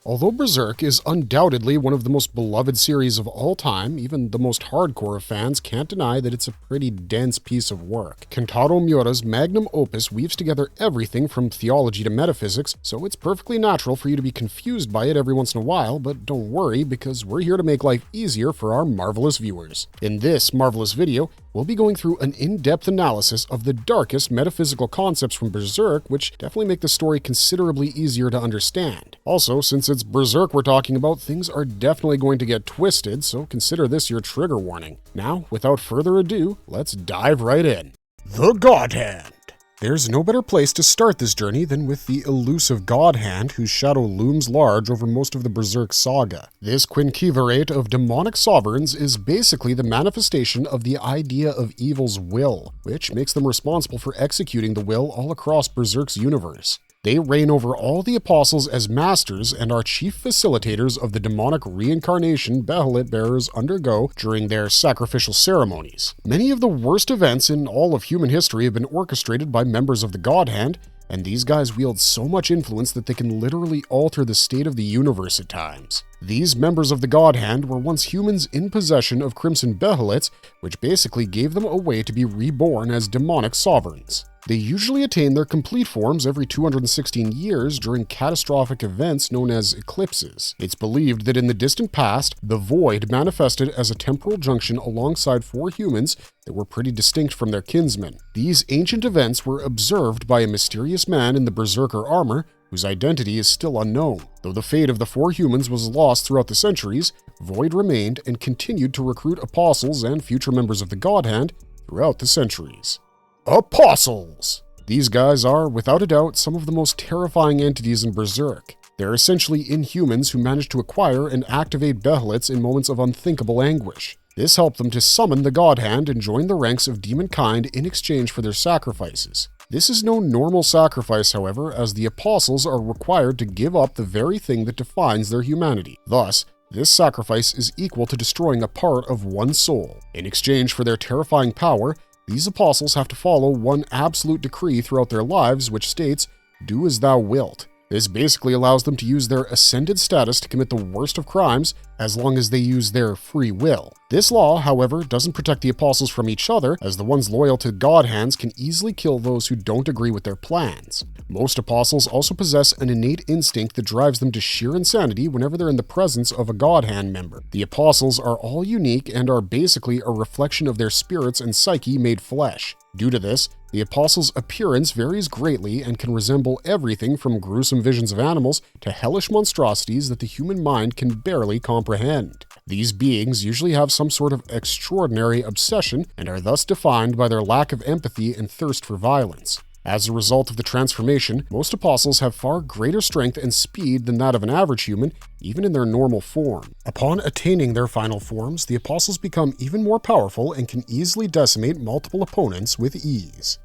Although Berserk is undoubtedly one of the most beloved series of all time, even the most hardcore of fans can't deny that it's a pretty dense piece of work. Kentaro Miura's magnum opus weaves together everything from theology to metaphysics, so it's perfectly natural for you to be confused by it every once in a while, but don't worry, because we're here to make life easier for our marvelous viewers. In this marvelous video, we'll be going through an in-depth analysis of the darkest metaphysical concepts from Berserk, which definitely make the story considerably easier to understand. Also, since it's Berserk we're talking about, things are definitely going to get twisted, so consider this your trigger warning. Now, without further ado, let's dive right in. The God Hand. There's no better place to start this journey than with the elusive God Hand, whose shadow looms large over most of the Berserk saga. This quinquevirate of demonic sovereigns is basically the manifestation of the idea of evil's will, which makes them responsible for executing the will all across Berserk's universe. They reign over all the apostles as masters and are chief facilitators of the demonic reincarnation Behelit bearers undergo during their sacrificial ceremonies. Many of the worst events in all of human history have been orchestrated by members of the God Hand, and these guys wield so much influence that they can literally alter the state of the universe at times. These members of the God Hand were once humans in possession of Crimson Behelits, which basically gave them a way to be reborn as demonic sovereigns. They usually attain their complete forms every 216 years during catastrophic events known as eclipses. It's believed that in the distant past, the Void manifested as a temporal junction alongside 4 humans that were pretty distinct from their kinsmen. These ancient events were observed by a mysterious man in the Berserker armor, whose identity is still unknown. Though the fate of the 4 humans was lost throughout the centuries, Void remained and continued to recruit apostles and future members of the God Hand throughout the centuries. Apostles! These guys are, without a doubt, some of the most terrifying entities in Berserk. They're essentially inhumans who manage to acquire and activate Behelits in moments of unthinkable anguish. This helped them to summon the God Hand and join the ranks of demonkind in exchange for their sacrifices. This is no normal sacrifice, however, as the apostles are required to give up the very thing that defines their humanity. Thus, this sacrifice is equal to destroying a part of one soul. In exchange for their terrifying power, these apostles have to follow one absolute decree throughout their lives, which states, "Do as thou wilt." This basically allows them to use their ascended status to commit the worst of crimes as long as they use their free will. This law, however, doesn't protect the apostles from each other, as the ones loyal to God Hands can easily kill those who don't agree with their plans. Most apostles also possess an innate instinct that drives them to sheer insanity whenever they're in the presence of a God Hand member. The apostles are all unique and are basically a reflection of their spirits and psyche made flesh. Due to this, the apostles' appearance varies greatly and can resemble everything from gruesome visions of animals to hellish monstrosities that the human mind can barely comprehend. These beings usually have some sort of extraordinary obsession and are thus defined by their lack of empathy and thirst for violence. As a result of the transformation, most apostles have far greater strength and speed than that of an average human, even in their normal form. Upon attaining their final forms, the apostles become even more powerful and can easily decimate multiple opponents with ease.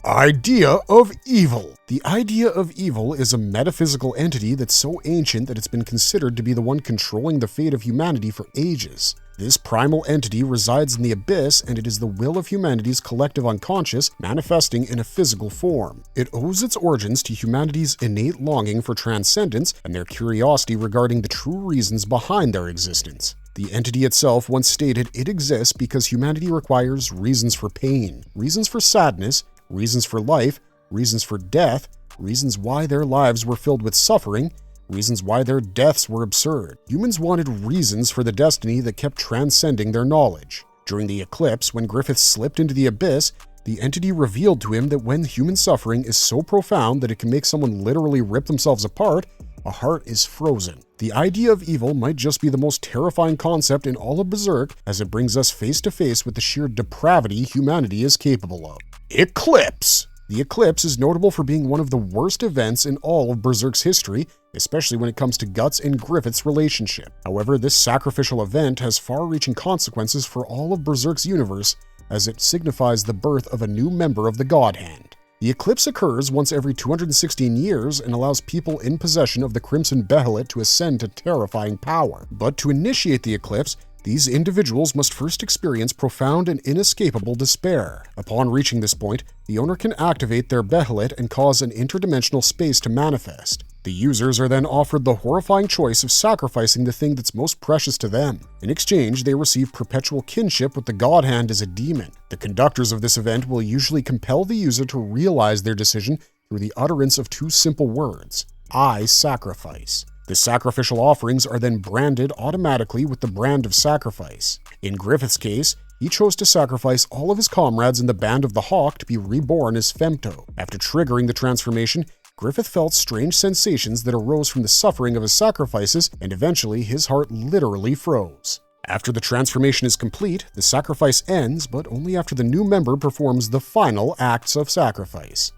Idea of evil. The idea of evil is a metaphysical entity that's so ancient that it's been considered to be the one controlling the fate of humanity for ages. This primal entity resides in the abyss, and it is the will of humanity's collective unconscious manifesting in a physical form. It owes its origins to humanity's innate longing for transcendence and their curiosity regarding the true reasons behind their existence. The entity itself once stated it exists because humanity requires reasons for pain, reasons for sadness, reasons for life, reasons for death, reasons why their lives were filled with suffering, reasons why their deaths were absurd. Humans wanted reasons for the destiny that kept transcending their knowledge. During the eclipse, when Griffith slipped into the abyss, the entity revealed to him that when human suffering is so profound that it can make someone literally rip themselves apart, a heart is frozen. The idea of evil might just be the most terrifying concept in all of Berserk, as it brings us face to face with the sheer depravity humanity is capable of. Eclipse! The eclipse is notable for being one of the worst events in all of Berserk's history, especially when it comes to Guts and Griffith's relationship. However, this sacrificial event has far-reaching consequences for all of Berserk's universe, as it signifies the birth of a new member of the God Hand. The eclipse occurs once every 216 years and allows people in possession of the Crimson Behelit to ascend to terrifying power. But to initiate the eclipse, these individuals must first experience profound and inescapable despair. Upon reaching this point, the owner can activate their Behelit and cause an interdimensional space to manifest. The users are then offered the horrifying choice of sacrificing the thing that's most precious to them. In exchange, they receive perpetual kinship with the God Hand as a demon. The conductors of this event will usually compel the user to realize their decision through the utterance of two simple words: I sacrifice. The sacrificial offerings are then branded automatically with the brand of sacrifice. In Griffith's case, he chose to sacrifice all of his comrades in the Band of the Hawk to be reborn as Femto. After triggering the transformation, Griffith felt strange sensations that arose from the suffering of his sacrifices, and eventually his heart literally froze. After the transformation is complete, the sacrifice ends, but only after the new member performs the final acts of sacrifice.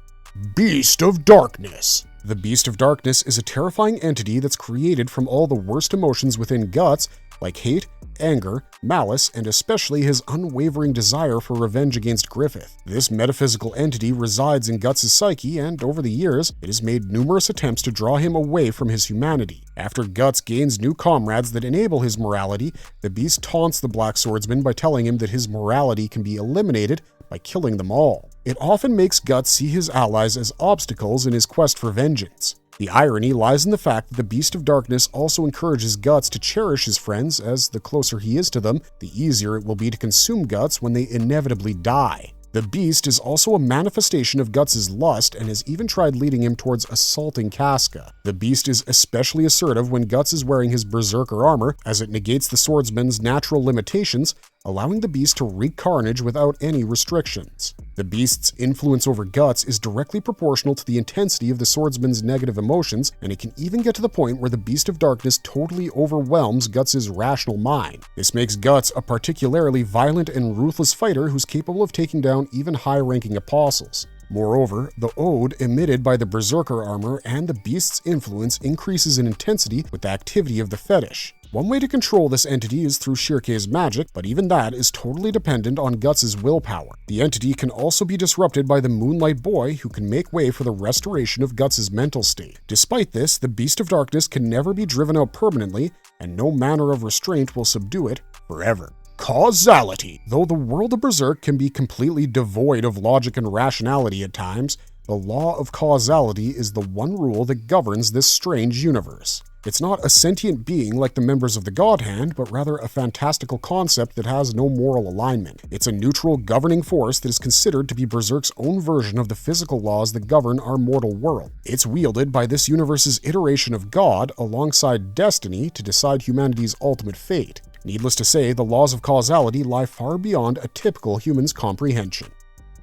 Beast of Darkness. The Beast of Darkness is a terrifying entity that's created from all the worst emotions within Guts, like hate, anger, malice, and especially his unwavering desire for revenge against Griffith. This metaphysical entity resides in Guts' psyche, and over the years, it has made numerous attempts to draw him away from his humanity. After Guts gains new comrades that enable his morality, the Beast taunts the Black Swordsman by telling him that his morality can be eliminated by killing them all. It often makes Guts see his allies as obstacles in his quest for vengeance. The irony lies in the fact that the Beast of Darkness also encourages Guts to cherish his friends, as the closer he is to them, the easier it will be to consume Guts when they inevitably die. The Beast is also a manifestation of Guts' lust and has even tried leading him towards assaulting Casca. The Beast is especially assertive when Guts is wearing his Berserker armor, as it negates the swordsman's natural limitations, allowing the Beast to wreak carnage without any restrictions. The Beast's influence over Guts is directly proportional to the intensity of the swordsman's negative emotions, and it can even get to the point where the Beast of Darkness totally overwhelms Guts' rational mind. This makes Guts a particularly violent and ruthless fighter who's capable of taking down even high-ranking apostles. Moreover, the ode emitted by the Berserker armor and the Beast's influence increases in intensity with the activity of the fetish. One way to control this entity is through Shirkei's magic, but even that is totally dependent on Guts' willpower. The entity can also be disrupted by the Moonlight Boy, who can make way for the restoration of Guts' mental state. Despite this, the Beast of Darkness can never be driven out permanently, and no manner of restraint will subdue it forever. Causality. Though the world of Berserk can be completely devoid of logic and rationality at times, the law of causality is the one rule that governs this strange universe. It's not a sentient being like the members of the God Hand, but rather a fantastical concept that has no moral alignment. It's a neutral governing force that is considered to be Berserk's own version of the physical laws that govern our mortal world. It's wielded by this universe's iteration of God alongside destiny to decide humanity's ultimate fate. Needless to say, the laws of causality lie far beyond a typical human's comprehension.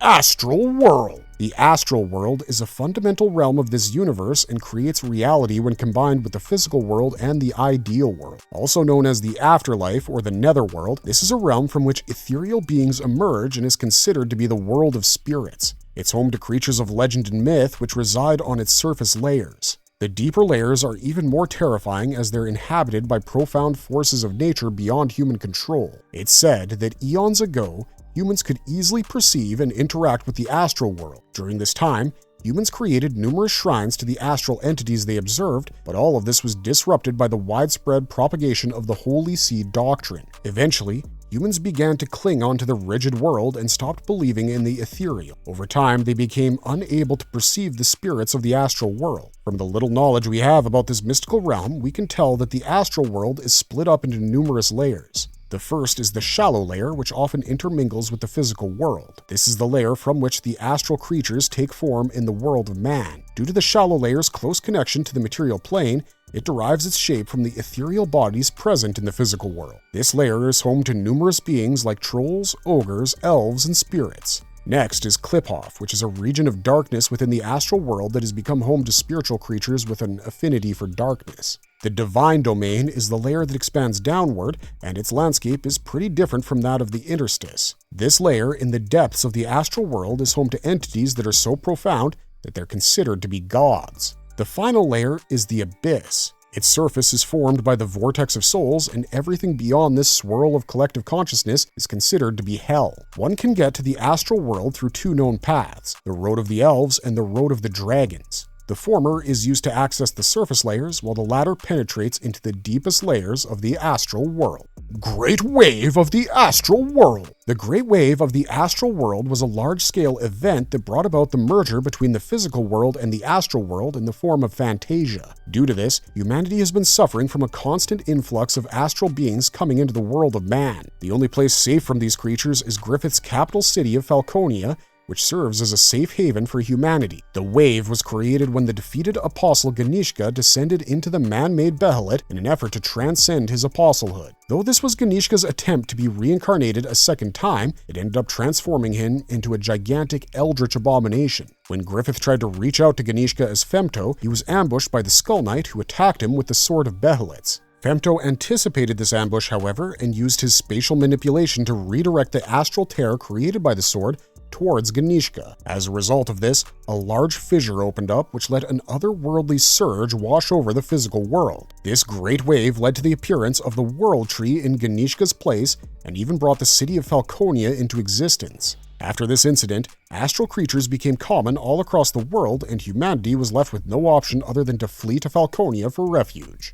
Astral World. The Astral World is a fundamental realm of this universe and creates reality when combined with the physical world and the ideal world. Also known as the afterlife or the netherworld, this is a realm from which ethereal beings emerge and is considered to be the world of spirits. It's home to creatures of legend and myth which reside on its surface layers. The deeper layers are even more terrifying as they're inhabited by profound forces of nature beyond human control. It's said that eons ago, humans could easily perceive and interact with the astral world. During this time, humans created numerous shrines to the astral entities they observed, but all of this was disrupted by the widespread propagation of the Holy See doctrine. Eventually, humans began to cling onto the rigid world and stopped believing in the ethereal. Over time, they became unable to perceive the spirits of the astral world. From the little knowledge we have about this mystical realm, we can tell that the astral world is split up into numerous layers. The first is the shallow layer, which often intermingles with the physical world. This is the layer from which the astral creatures take form in the world of man. Due to the shallow layer's close connection to the material plane, it derives its shape from the ethereal bodies present in the physical world. This layer is home to numerous beings like trolls, ogres, elves, and spirits. Next is Kliphof, which is a region of darkness within the astral world that has become home to spiritual creatures with an affinity for darkness. The divine domain is the layer that expands downward, and its landscape is pretty different from that of the Interstice. This layer in the depths of the astral world is home to entities that are so profound that they're considered to be gods. The final layer is the Abyss. Its surface is formed by the vortex of souls, and everything beyond this swirl of collective consciousness is considered to be hell. One can get to the astral world through two known paths, the Road of the Elves and the Road of the Dragons. The former is used to access the surface layers, while the latter penetrates into the deepest layers of the astral world. Great Wave of the Astral World. The Great Wave of the Astral World was a large-scale event that brought about the merger between the physical world and the astral world in the form of Fantasia. Due to this, humanity has been suffering from a constant influx of astral beings coming into the world of man. The only place safe from these creatures is Griffith's capital city of Falconia, which serves as a safe haven for humanity. The wave was created when the defeated apostle Ganishka descended into the man-made Behelit in an effort to transcend his apostlehood. Though this was Ganishka's attempt to be reincarnated a second time, it ended up transforming him into a gigantic eldritch abomination. When Griffith tried to reach out to Ganishka as Femto, he was ambushed by the Skull Knight, who attacked him with the Sword of Behelits. Femto anticipated this ambush, however, and used his spatial manipulation to redirect the astral tear created by the sword towards Ganishka. As a result of this, a large fissure opened up, which let an otherworldly surge wash over the physical world. This great wave led to the appearance of the World Tree in Ganishka's place and even brought the city of Falconia into existence. After this incident, astral creatures became common all across the world, and humanity was left with no option other than to flee to Falconia for refuge.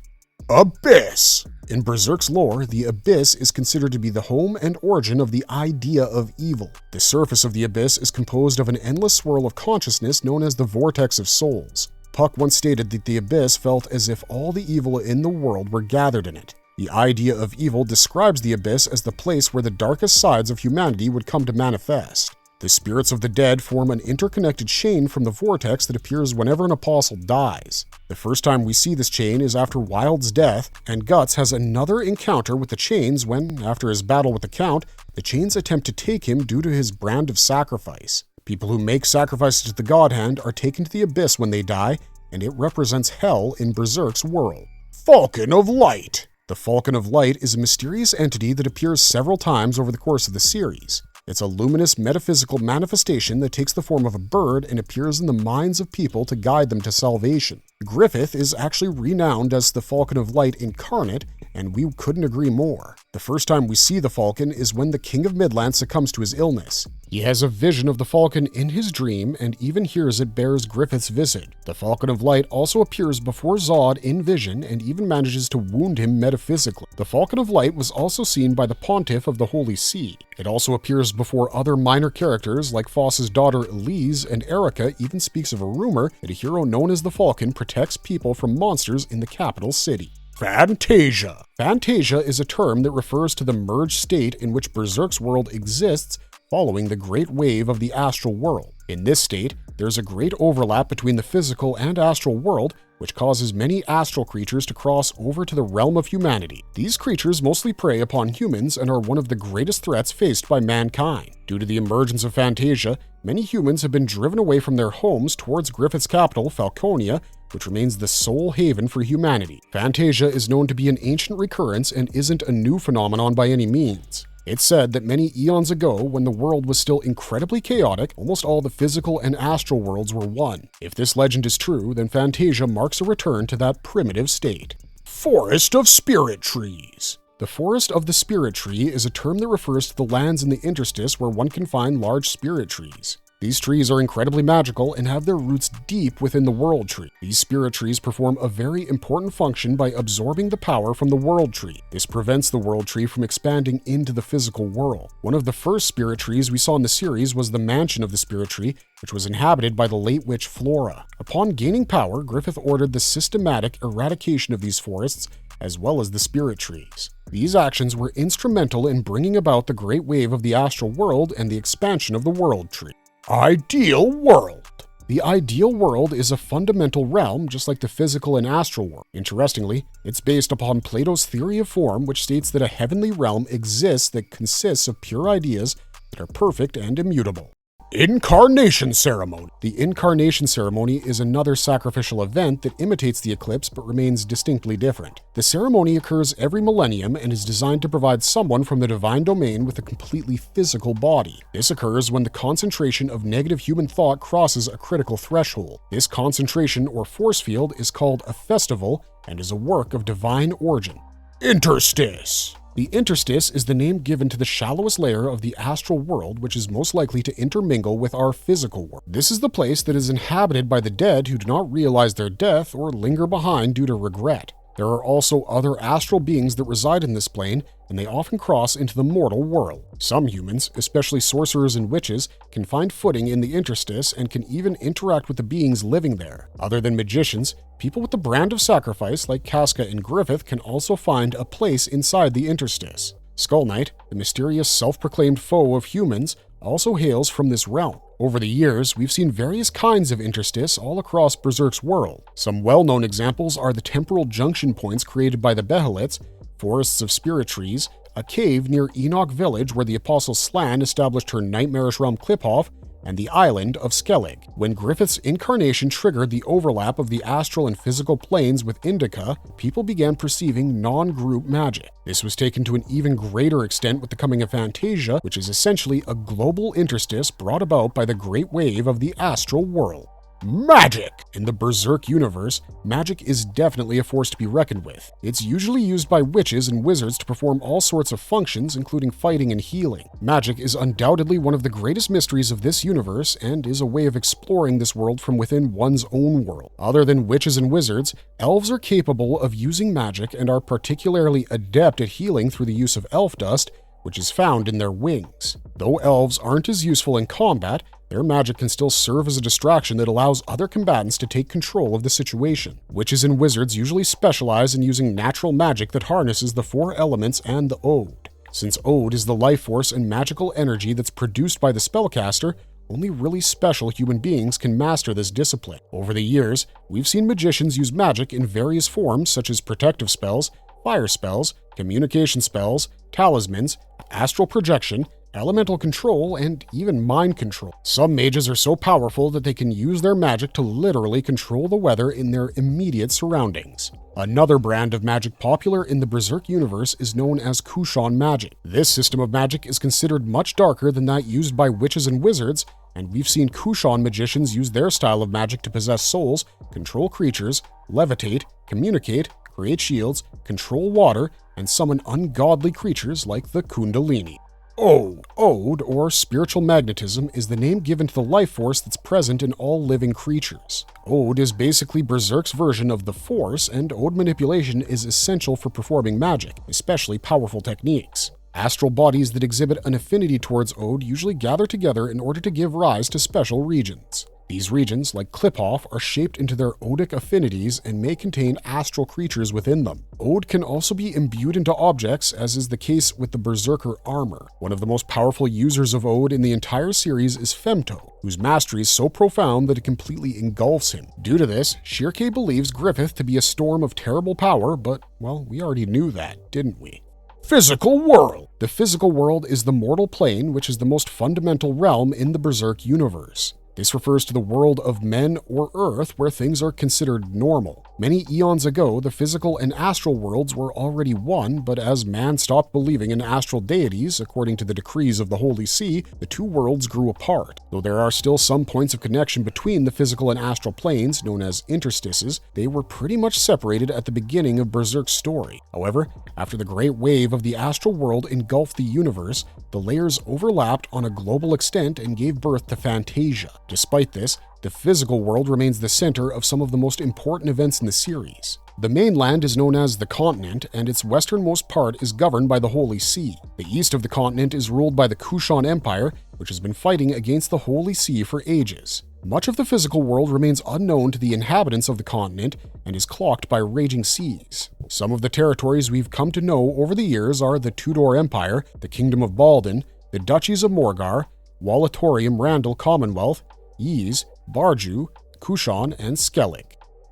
Abyss! In Berserk's lore, the Abyss is considered to be the home and origin of the idea of evil. The surface of the Abyss is composed of an endless swirl of consciousness known as the Vortex of Souls. Puck once stated that the Abyss felt as if all the evil in the world were gathered in it. The idea of evil describes the Abyss as the place where the darkest sides of humanity would come to manifest. The spirits of the dead form an interconnected chain from the vortex that appears whenever an apostle dies. The first time we see this chain is after Wild's death, and Guts has another encounter with the chains when, after his battle with the Count, the chains attempt to take him due to his brand of sacrifice. People who make sacrifices to the God Hand are taken to the Abyss when they die, and it represents hell in Berserk's world. Falcon of Light! The Falcon of Light is a mysterious entity that appears several times over the course of the series. It's a luminous metaphysical manifestation that takes the form of a bird and appears in the minds of people to guide them to salvation. Griffith is actually renowned as the Falcon of Light incarnate, and we couldn't agree more. The first time we see the Falcon is when the King of Midland succumbs to his illness. He has a vision of the Falcon in his dream and even hears it bears Griffith's visage. The Falcon of Light also appears before Zod in vision and even manages to wound him metaphysically. The Falcon of Light was also seen by the Pontiff of the Holy See. It also appears before other minor characters like Foss's daughter Elise, and Erica even speaks of a rumor that a hero known as the Falcon protects people from monsters in the capital city. Fantasia! Fantasia is a term that refers to the merged state in which Berserk's world exists following the Great Wave of the Astral World. In this state, there's a great overlap between the physical and astral world, which causes many astral creatures to cross over to the realm of humanity. These creatures mostly prey upon humans and are one of the greatest threats faced by mankind. Due to the emergence of Fantasia, many humans have been driven away from their homes towards Griffith's capital, Falconia, which remains the sole haven for humanity. Fantasia is known to be an ancient recurrence and isn't a new phenomenon by any means. It's said that many eons ago, when the world was still incredibly chaotic, almost all the physical and astral worlds were one. If this legend is true, then Fantasia marks a return to that primitive state. Forest of Spirit Trees. The Forest of the Spirit Tree is a term that refers to the lands in the Interstice where one can find large spirit trees. These trees are incredibly magical and have their roots deep within the World Tree. These spirit trees perform a very important function by absorbing the power from the World Tree. This prevents the World Tree from expanding into the physical world. One of the first spirit trees we saw in the series was the Mansion of the Spirit Tree, which was inhabited by the late witch Flora. Upon gaining power, Griffith ordered the systematic eradication of these forests, as well as the spirit trees. These actions were instrumental in bringing about the Great Wave of the Astral World and the expansion of the World Tree. Ideal World. The ideal world is a fundamental realm, just like the physical and astral world. Interestingly, it's based upon Plato's theory of form, which states that a heavenly realm exists that consists of pure ideas that are perfect and immutable. Incarnation Ceremony. The Incarnation Ceremony is another sacrificial event that imitates the Eclipse but remains distinctly different. The ceremony occurs every millennium and is designed to provide someone from the divine domain with a completely physical body. This occurs when the concentration of negative human thought crosses a critical threshold. This concentration or force field is called a festival and is a work of divine origin. Interstice. The interstice is the name given to the shallowest layer of the astral world, which is most likely to intermingle with our physical world. This is the place that is inhabited by the dead who do not realize their death or linger behind due to regret. There are also other astral beings that reside in this plane, and they often cross into the mortal world. Some humans, especially sorcerers and witches, can find footing in the Interstice and can even interact with the beings living there. Other than magicians, people with the brand of sacrifice like Casca and Griffith can also find a place inside the Interstice. Skull Knight, the mysterious self-proclaimed foe of humans, also hails from this realm. Over the years, we've seen various kinds of Interstice all across Berserk's world. Some well-known examples are the temporal junction points created by the Behelits, forests of spirit trees, a cave near Enoch Village where the Apostle Slan established her nightmarish realm Kliphof, and the island of Skellig. When Griffith's incarnation triggered the overlap of the astral and physical planes with Indica, people began perceiving non-group magic. This was taken to an even greater extent with the coming of Fantasia, which is essentially a global interstice brought about by the great wave of the Astral World. Magic! In the Berserk universe, magic is definitely a force to be reckoned with. It's usually used by witches and wizards to perform all sorts of functions, including fighting and healing. Magic is undoubtedly one of the greatest mysteries of this universe and is a way of exploring this world from within one's own world. Other than witches and wizards, elves are capable of using magic and are particularly adept at healing through the use of elf dust, which is found in their wings. Though elves aren't as useful in combat, their magic can still serve as a distraction that allows other combatants to take control of the situation. Witches and wizards usually specialize in using natural magic that harnesses the four elements and the Ode. Since Ode is the life force and magical energy that's produced by the spellcaster, only really special human beings can master this discipline. Over the years, we've seen magicians use magic in various forms such as protective spells, fire spells, communication spells, talismans, astral projection, elemental control, and even mind control. Some mages are so powerful that they can use their magic to literally control the weather in their immediate surroundings. Another brand of magic popular in the Berserk universe is known as Kushan magic. This system of magic is considered much darker than that used by witches and wizards, and we've seen Kushan magicians use their style of magic to possess souls, control creatures, levitate, communicate, create shields, control water, and summon ungodly creatures like the Kundalini. Ode, or spiritual magnetism, is the name given to the life force that's present in all living creatures. Ode is basically Berserk's version of the Force, and Ode manipulation is essential for performing magic, especially powerful techniques. Astral bodies that exhibit an affinity towards Ode usually gather together in order to give rise to special regions. These regions, like Kliphof, are shaped into their odic affinities and may contain astral creatures within them. Ode can also be imbued into objects, as is the case with the Berserker armor. One of the most powerful users of Ode in the entire series is Femto, whose mastery is so profound that it completely engulfs him. Due to this, Shirke believes Griffith to be a storm of terrible power, but, well, we already knew that, didn't we? Physical world! The physical world is the mortal plane, which is the most fundamental realm in the Berserk universe. This refers to the world of men or Earth where things are considered normal. Many eons ago, the physical and astral worlds were already one, but as man stopped believing in astral deities, according to the decrees of the Holy See, the two worlds grew apart. Though there are still some points of connection between the physical and astral planes, known as interstices, they were pretty much separated at the beginning of Berserk's story. However, after the great wave of the astral world engulfed the universe, the layers overlapped on a global extent and gave birth to Fantasia. Despite this, the physical world remains the center of some of the most important events in the series. The mainland is known as the continent, and its westernmost part is governed by the Holy See. The east of the continent is ruled by the Kushan Empire, which has been fighting against the Holy See for ages. Much of the physical world remains unknown to the inhabitants of the continent and is clocked by raging seas. Some of the territories we've come to know over the years are the Tudor Empire, the Kingdom of Baldin, the Duchies of Morgar, Wallatorium Randall Commonwealth, Ys, Barju, Kushan, and Skellig.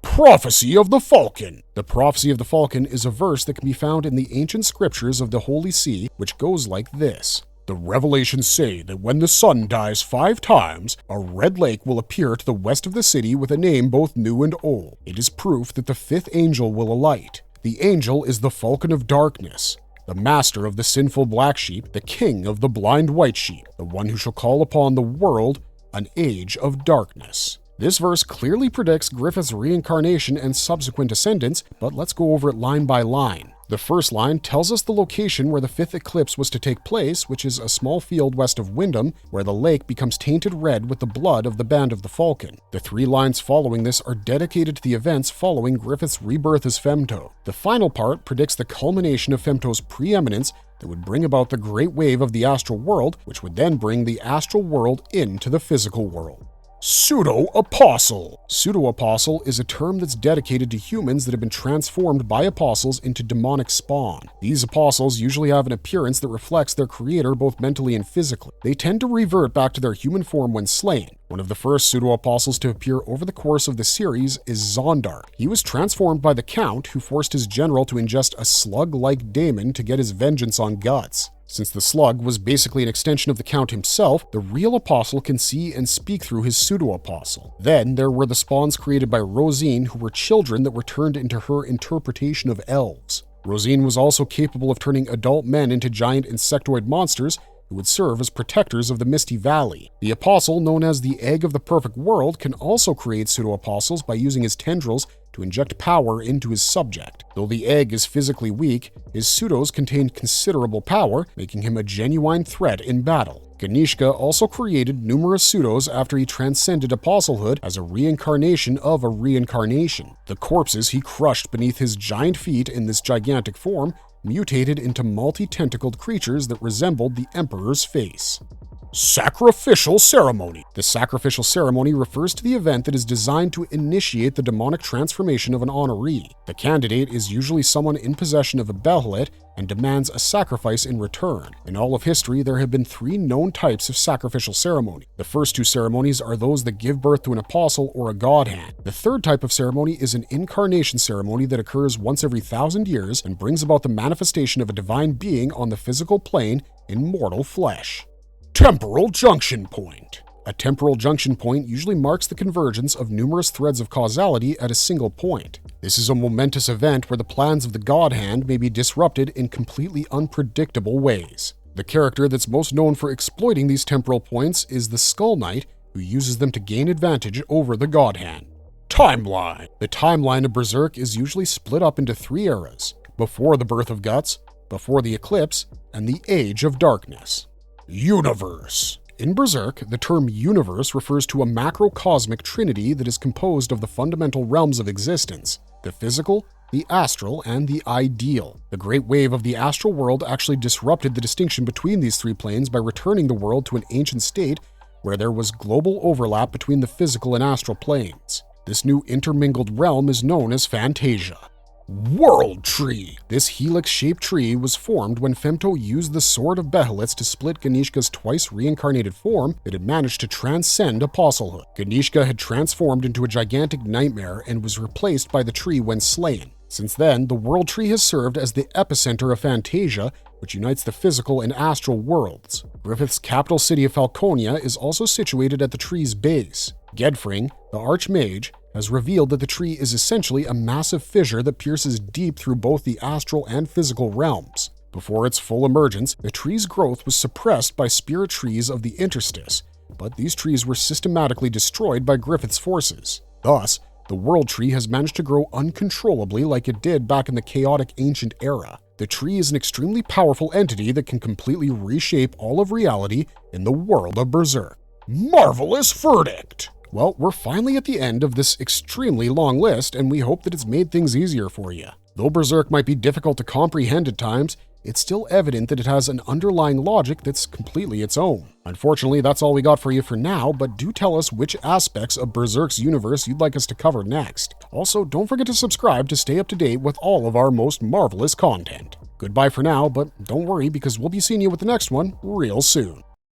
Prophecy of the Falcon! The Prophecy of the Falcon is a verse that can be found in the ancient scriptures of the Holy See, which goes like this. The revelations say that when the sun dies 5 times, a red lake will appear to the west of the city with a name both new and old. It is proof that the 5th angel will alight. The angel is the Falcon of Darkness, the master of the sinful black sheep, the king of the blind white sheep, the one who shall call upon the world an age of darkness. This verse clearly predicts Griffith's reincarnation and subsequent ascendance, but let's go over it line by line. The first line tells us the location where the fifth eclipse was to take place, which is a small field west of Wyndham, where the lake becomes tainted red with the blood of the Band of the Falcon. The 3 lines following this are dedicated to the events following Griffith's rebirth as Femto. The final part predicts the culmination of Femto's preeminence that would bring about the great wave of the Astral World, which would then bring the Astral World into the physical world. Pseudo-Apostle. Pseudo-Apostle is a term that's dedicated to humans that have been transformed by apostles into demonic spawn. These apostles usually have an appearance that reflects their creator both mentally and physically. They tend to revert back to their human form when slain. One of the first pseudo-apostles to appear over the course of the series is Zondark. He was transformed by the Count, who forced his general to ingest a slug-like daemon to get his vengeance on Guts. Since the slug was basically an extension of the Count himself, the real apostle can see and speak through his pseudo-apostle. Then there were the spawns created by Rosine, who were children that were turned into her interpretation of elves. Rosine was also capable of turning adult men into giant insectoid monsters who would serve as protectors of the Misty Valley. The apostle, known as the Egg of the Perfect World, can also create pseudo-apostles by using his tendrils to inject power into his subject. Though the egg is physically weak, his pseudos contain considerable power, making him a genuine threat in battle. Ganishka also created numerous pseudos after he transcended apostlehood as a reincarnation of a reincarnation. The corpses he crushed beneath his giant feet in this gigantic form mutated into multi-tentacled creatures that resembled the Emperor's face. Sacrificial Ceremony. The Sacrificial Ceremony refers to the event that is designed to initiate the demonic transformation of an honoree. The candidate is usually someone in possession of a Behelit and demands a sacrifice in return. In all of history, there have been 3 known types of sacrificial ceremony. The first 2 ceremonies are those that give birth to an apostle or a god hand. The third type of ceremony is an Incarnation Ceremony that occurs once every 1,000 years and brings about the manifestation of a divine being on the physical plane in mortal flesh. Temporal Junction Point. A temporal junction point usually marks the convergence of numerous threads of causality at a single point. This is a momentous event where the plans of the God Hand may be disrupted in completely unpredictable ways. The character that's most known for exploiting these temporal points is the Skull Knight, who uses them to gain advantage over the God Hand. Timeline. The timeline of Berserk is usually split up into 3 eras: before the birth of Guts, before the Eclipse, and the Age of Darkness. Universe. In Berserk, the term universe refers to a macrocosmic trinity that is composed of the fundamental realms of existence: the physical, the astral, and the ideal. The great wave of the astral world actually disrupted the distinction between these 3 planes by returning the world to an ancient state where there was global overlap between the physical and astral planes. This new intermingled realm is known as Fantasia. World Tree. This helix-shaped tree was formed when Femto used the Sword of Behelits to split Ganishka's twice reincarnated form that had managed to transcend apostlehood. Ganishka had transformed into a gigantic nightmare and was replaced by the tree when slain. Since then, the World Tree has served as the epicenter of Fantasia, which unites the physical and astral worlds. Griffith's capital city of Falconia is also situated at the tree's base. Gedfring, the Archmage, has revealed that the tree is essentially a massive fissure that pierces deep through both the astral and physical realms. Before its full emergence, the tree's growth was suppressed by spirit trees of the Interstice, but these trees were systematically destroyed by Griffith's forces. Thus, the World Tree has managed to grow uncontrollably like it did back in the chaotic ancient era. The tree is an extremely powerful entity that can completely reshape all of reality in the world of Berserk. Marvelous verdict! Well, we're finally at the end of this extremely long list, and we hope that it's made things easier for you. Though Berserk might be difficult to comprehend at times, it's still evident that it has an underlying logic that's completely its own. Unfortunately, that's all we got for you for now, but do tell us which aspects of Berserk's universe you'd like us to cover next. Also, don't forget to subscribe to stay up to date with all of our most marvelous content. Goodbye for now, but don't worry because we'll be seeing you with the next one real soon.